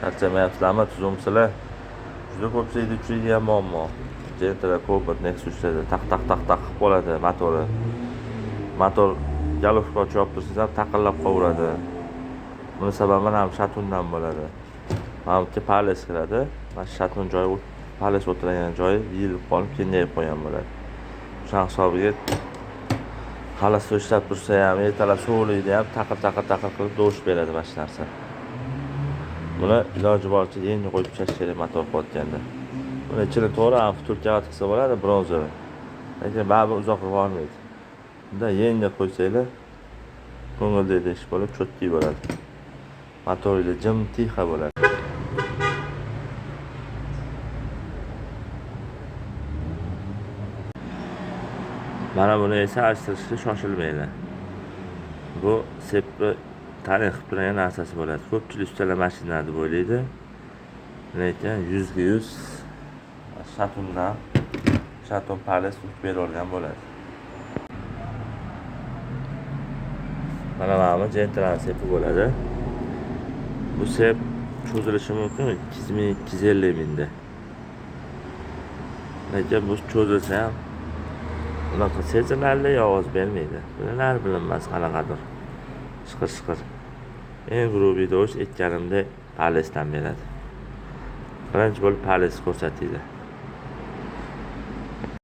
Charchamayapsizlarmi, tuzumsizlar? Juda ko'pchilikni uchraydigan muammo. Gentra Cobalt Nexus'larda taq qilib qoladi motori. Motor galovka ochib tursangiz ham taqillab qolaveradi. Buni sababi ham shatundan bo'ladi. Mana pales kiradi. Mana shatun joyi, pales o'tirgan joyi yilib qolib, kengayib qolgan bo'ladi. O'sha hisobiga xalasi ishlab tursa ham, ertalab sovuqligida ham taqir qilib do'sh beradi mana shu narsa. Buni iloji boricha yengil qo'yib tashlash kerak motor qotganda. Buni ichini to'g'ri ham turkiya qilsa bo'ladi, bronzoviy. Lekin baribir uzoqqa bormaydi. Bunda yengil qo'ysanglar, ko'ngildagi ish bo'lib, cho'tki bo'ladi. Motoringiz jim tixa bo'ladi. Mana buni esa alishtirishga shoshilmaydi. Bu sepni ta'lim qilib turgan narsasi bo'ladi. Ko'pchilik ustalar mashina deb o'ylaydi. Lekin 100% shaton pales urib berilgan bo'ladi. Mana bu Gentra sepi bo'ladi. Bu sep cho'zilishi mumkin 2250 mingda. Lekin bu cho'zilsa ham unaqa sezilarli ovoz bermaydi. Bular bilinmas qanaqadir. Shiqir. Eng grubiy do'sh aytganimdek palesdan beradi. Birinchi bo'lib pales ko'rsatadi.